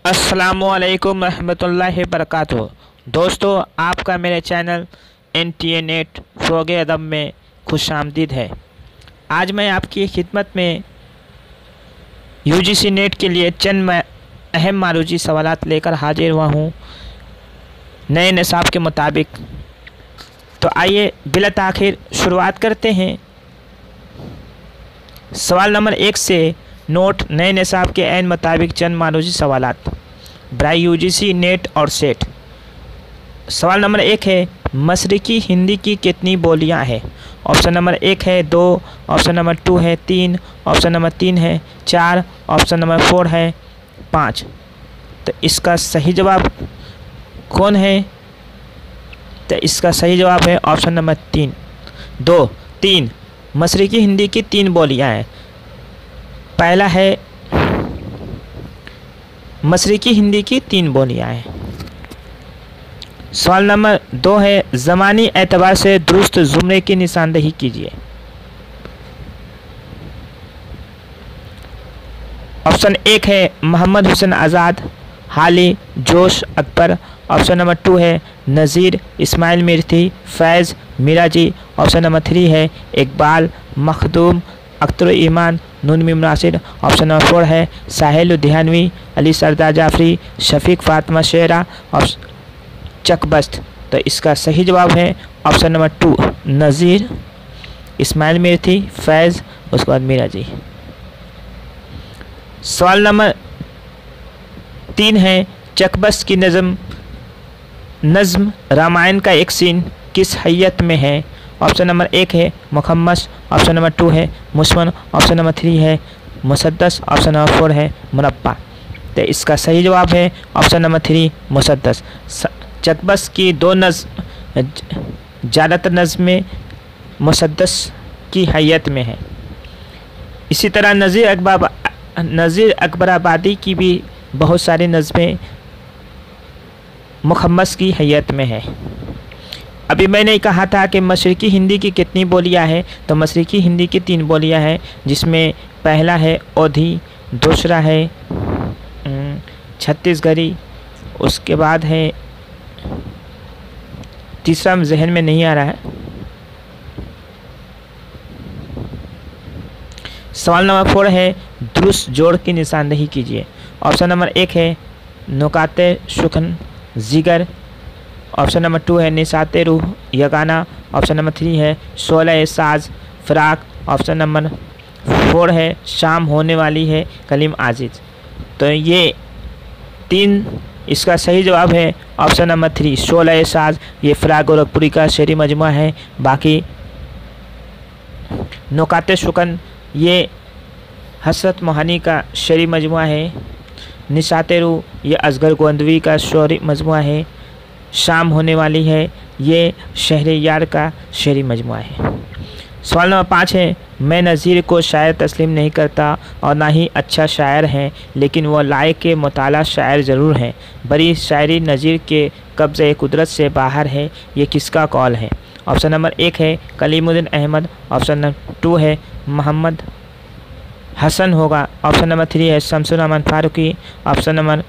अस्सलामुअलैकुम रहमतुल्लाहि वबरकातुहू। दोस्तों, आपका मेरे चैनल NTA नेट फ़रोग़ अदब में खुशामदीद है। आज मैं आपकी खिदमत में UGC नेट के लिए चंद अहम मारूजी सवालात लेकर हाजिर हुआ हूँ नए निसाब के मुताबिक। तो आइए बिला ताख़ीर शुरुआत करते हैं। सवाल नंबर 1 से नोट नए निसाब के ऐन मुताबिक चंद मारूजी सवालात बराए UGC नेट और सेट। सवाल नंबर 1 है, मशरिकी हिंदी की कितनी बोलियां हैं? ऑप्शन नंबर 1 है 2, ऑप्शन नंबर 2 है 3, ऑप्शन नंबर 3 है 4, ऑप्शन नंबर 4 है 5। तो इसका सही जवाब कौन है? तो इसका सही जवाब है ऑप्शन नंबर 3। मशरिकी हिंदी की 3 बोलियां हैं। पहला है मशरिकी हिंदी की 3 बोलियां हैं। सवाल नंबर 2 है, ज़मानी एतबार से दुरुस्त जुमले की निशानदेही कीजिए। ऑप्शन 1 है मोहम्मद हुसैन आज़ाद, हाली, जोश, अकबर। ऑप्शन नंबर 2 है नज़ीर, इस्माइल मिर्थी, फैज़, मिराजी। ऑप्शन नंबर 3 है इकबाल, मखदूम, अख्तर ईमान, नून मीम नासिर। ऑप्शन नंबर 4 है साहिल लुधियानवी, अली सरदार जाफरी, शफीक फातिमा शेरा, चकबस्त। तो इसका सही जवाब है ऑप्शन नंबर 2 नज़ीर, इस्माइल मिर्थी, फैज़, उसके बाद मिराजी। सवाल नंबर 3 है, चकबस्त की नज़्म रामायण का एक सीन किस हैयत में है? ऑप्शन नंबर 1 है मुखम्मस, ऑप्शन नंबर 2 है मुस्वन, ऑप्शन नंबर 3 है मुसद्दस, ऑप्शन नंबर 4 है मुरब्बा। तो इसका सही जवाब है ऑप्शन नंबर 3 मुसद्दस। चकबस्त की 2 नज़्म ज़्यादातर नज़्में मुसद्दस की हैयत में है। इसी तरह नज़ीर अकबराबादी की भी बहुत सारी नज़्में मुखम्मस की हैयत में है। अभी मैंने कहा था कि मशरिकी हिंदी की कितनी बोलियां हैं, तो मशरिकी हिंदी की 3 बोलियां हैं, जिसमें पहला है ओधी, दूसरा है छत्तीसगढ़ी, उसके बाद है तीसरा जहन में नहीं आ रहा है। सवाल नंबर 4 है दुरुस्त जोड़ की निशानदेही कीजिए। ऑप्शन नंबर 1 है नुकाते शुकन जिगर, ऑप्शन नंबर 2 है निशाते रूह यगाना, ऑप्शन नंबर 3 है शोला साज फ़राक, ऑप्शन नंबर 4 है शाम होने वाली है कलीम आजिज। तो ये 3, इसका सही जवाब है ऑप्शन नंबर 3 शोला साज। ये फ़राक गोरखपुरी का शेरी मजमुआ है। बाकी नुकाते शुकन ये हसरत मोहानी का शेरी मजमुआ है। निशाते रूह ये असगर गोंदवी का शेरी मजमुआ है। शाम होने वाली है ये शहरयार का शेरी मजमुआ है। सवाल नंबर 5 है, मैं नज़ीर को शायर तस्लीम नहीं करता और ना ही अच्छा शायर हैं, लेकिन वह लायक के मुताला शायर ज़रूर हैं। बड़ी शायरी नज़ीर के कब्ज़े कुदरत से बाहर है। ये किसका कौल है? ऑप्शन नंबर 1 है कलीमुद्दीन अहमद, ऑप्शन नंबर 2 है मोहम्मद हसन होगा, ऑप्शन नंबर 3 है शमसुर रहमान फारूकी, ऑप्शन नंबर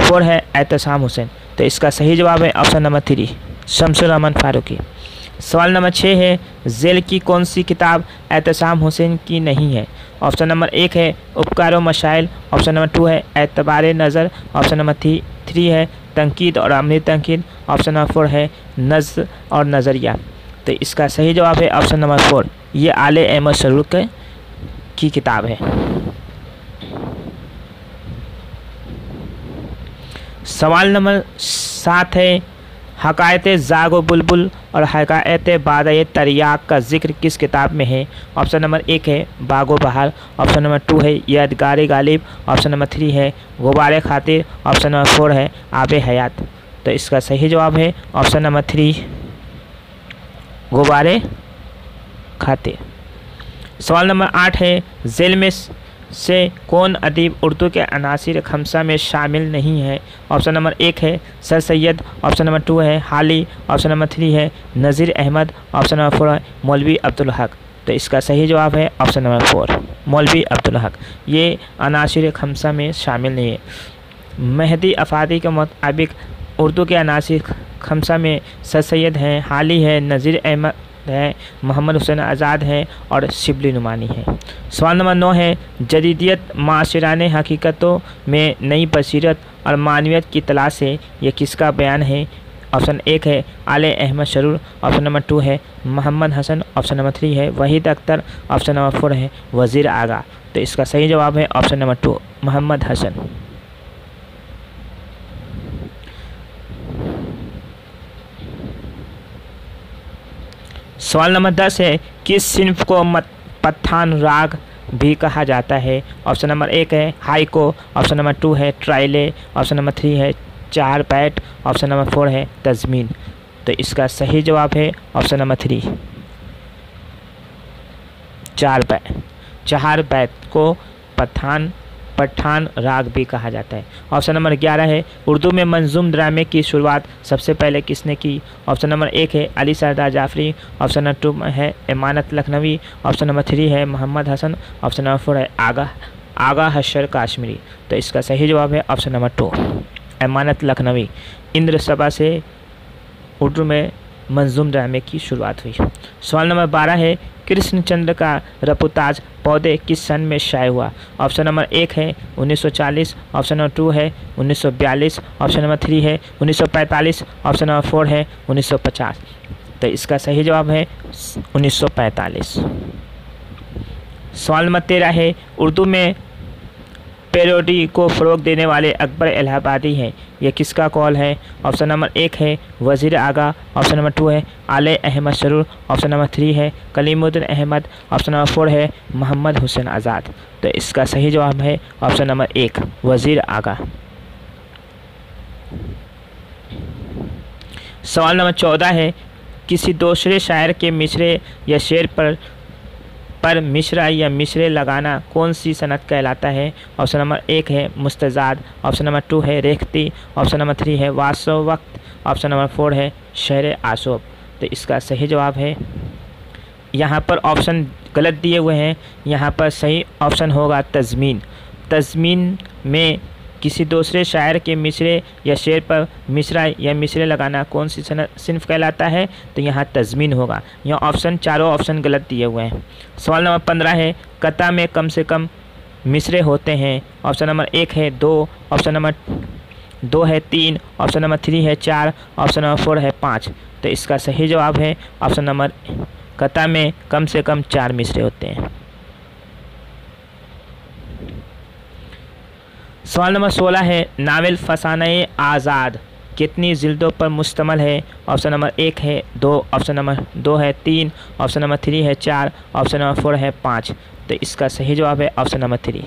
4 है एहतसाम हुसैन। तो इसका सही जवाब है ऑप्शन नंबर 3 शमसुर रहमान फारूकी। सवाल नंबर 6 है, ज़ेल की कौन सी किताब एहतसाम हुसैन की नहीं है? ऑप्शन नंबर 1 है उपकार मशाइल, ऑप्शन नंबर 2 है एतबार नज़र, ऑप्शन नंबर 3 है तनकीद और अमली तनकीद, ऑप्शन नंबर 4 है नज़्र और नज़रिया। तो इसका सही जवाब है ऑप्शन नंबर 4, ये आले अहमद सरूर की किताब है। सवाल नंबर 7 है, हकायत ज़ागो बुलबुल और हकायत बादए तरियाक का जिक्र किस किताब में है? ऑप्शन नंबर 1 है बागो बहार, ऑप्शन नंबर 2 है यादगार गालिब, ऑप्शन नंबर 3 है गुबार खातिर, ऑप्शन नंबर 4 है आब हयात। तो इसका सही जवाब है ऑप्शन नंबर 3 गुबार खातिर। सवाल नंबर 8 है, ज़ेल में से कौन अदीब उर्दू के अनासिर खमसा में शामिल नहीं है? ऑप्शन नंबर 1 है सर सैयद, ऑप्शन नंबर 2 है हाली, ऑप्शन नंबर 3 है नज़ीर अहमद, ऑप्शन नंबर 4 है मौलवी अब्दुल हक। तो इसका सही जवाब है ऑप्शन नंबर 4 मौलवी अब्दुल हक। ये अनाशिर खमसा में शामिल नहीं है। मेहदी अफादी के मुताबिक उर्दू के अनासी खमसा में सर सैयद हैं, हाली है, नज़ीर अहमद है, मोहम्मद हुसैन आज़ाद है और शिबली नुमानी है। सवाल नंबर 9 है, जदीदियत माशराने हकीकतों में नई बसीरत और मानवियत की तलाश है, यह किसका बयान है? ऑप्शन 1 है आले अहमद शरूर, ऑप्शन नंबर 2 है मोहम्मद हसन, ऑप्शन नंबर 3 है वहीद अख्तर, ऑप्शन नंबर 4 है वज़ीर आगा। तो इसका सही जवाब है ऑप्शन नंबर 2 मोहम्मद हसन। सवाल नंबर 10 है, किस सिन्फ को पठान राग भी कहा जाता है? ऑप्शन नंबर 1 है हाइको, ऑप्शन नंबर 2 है ट्राइले, ऑप्शन नंबर 3 है चार बैट, ऑप्शन नंबर 4 है तज़मीन। तो इसका सही जवाब है ऑप्शन नंबर 3 चार बैत को पठान राग भी कहा जाता है। ऑप्शन नंबर 11 है उर्दू में मंजूम ड्रामे की शुरुआत सबसे पहले किसने की? ऑप्शन नंबर 1 है अली सरदार जाफरी, ऑप्शन नंबर 2 है इमानत लखनवी, ऑप्शन नंबर 3 है मोहम्मद हसन, ऑप्शन नंबर 4 है आगा हशर काश्मीरी। तो इसका सही जवाब है ऑप्शन नंबर 2 इमानत लखनवी। इंद्र सभा से उर्दू में मंजूम ड्रामे की शुरुआत हुई। सवाल नंबर 12 है कृष्णचंद्र का रपुताज पौधे किस सन में शाये हुआ? ऑप्शन नंबर 1 है 1940, ऑप्शन नंबर 2 है 1942, ऑप्शन नंबर 3 है 1945, ऑप्शन नंबर 4 है 1950। तो इसका सही जवाब है 1945। सवाल नंबर 13 है उर्दू में पैरोडी को फ़रोग देने वाले अकबर इलाहाबादी हैं, यह किसका कौल है? ऑप्शन नंबर 1 है वज़ीर आगा, ऑप्शन नंबर 2 है आले अहमद शरूर, ऑप्शन नंबर 3 है कलीमुद्दीन अहमद, ऑप्शन नंबर 4 है मोहम्मद हुसैन आज़ाद। तो इसका सही जवाब है ऑप्शन नंबर 1 वज़ीर आगा। सवाल नंबर 14 है किसी दूसरे शायर के मिसरे या शेर पर मिसरा या मिसरे लगाना कौन सी सनत कहलाता है? ऑप्शन नंबर 1 है मुस्तज़ाद, ऑप्शन नंबर 2 है रेख्ती, ऑप्शन नंबर 3 है वासो वक्त, ऑप्शन नंबर 4 है शेर आसोब। तो इसका सही जवाब है, यहाँ पर ऑप्शन गलत दिए हुए हैं, यहाँ पर सही ऑप्शन होगा तज़मीन। तज़मीन में किसी दूसरे शायर के मिसरे या शेर पर मिसरा या मिसरे लगाना कौन सी सिन्फ कहलाता है? तो यहाँ तज़मीन होगा। यहाँ चारों ऑप्शन गलत दिए हुए हैं। सवाल नंबर 15 है कता में कम से कम मिसरे होते हैं? ऑप्शन नंबर 1 है 2, ऑप्शन नंबर 2 है 3, ऑप्शन नंबर 3 है 4, ऑप्शन नंबर 4 है 5। तो इसका सही जवाब है ऑप्शन नंबर कता में कम से कम 4 मिसरे होते हैं। सवाल नंबर 16 है नावल फसाने आज़ाद कितनी जिल्दों पर मुश्तमल है? ऑप्शन नंबर 1 है 2, ऑप्शन नंबर 2 है 3, ऑप्शन नंबर 3 है 4, ऑप्शन नंबर 4 है 5। तो इसका सही जवाब है ऑप्शन नंबर 3।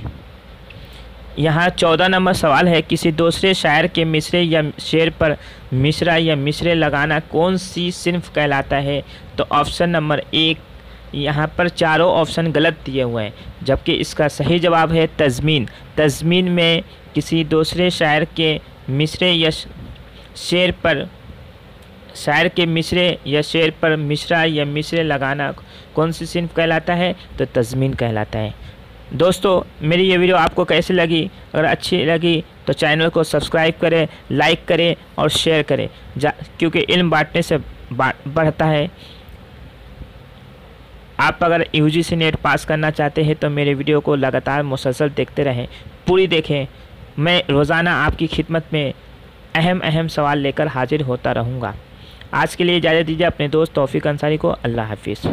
यहाँ 14 नंबर सवाल है किसी दूसरे शायर के मिसरे या शेर पर मिसरा या मिसरे लगाना कौन सी सिन्फ कहलाता है? तो ऑप्शन नंबर 1, यहाँ पर चारों ऑप्शन गलत दिए हुए हैं, जबकि इसका सही जवाब है तज़मीन। तज़मीन में किसी दूसरे शायर के मिसरे या शेर पर मिसरा या मिसरे लगाना कौन सी सिन्फ कहलाता है? तो तज़मीन कहलाता है। दोस्तों मेरी ये वीडियो आपको कैसी लगी? अगर अच्छी लगी तो चैनल को सब्सक्राइब करें, लाइक करें और शेयर करें, क्योंकि इल्म बांटने से बढ़ता है। आप अगर UGC नेट पास करना चाहते हैं तो मेरे वीडियो को लगातार मुसलसल देखते रहें, पूरी देखें। मैं रोज़ाना आपकी खिदमत में अहम सवाल लेकर हाजिर होता रहूँगा। आज के लिए इजाज़त दीजिए अपने दोस्त तौफीक अंसारी को। अल्लाह हाफिज़।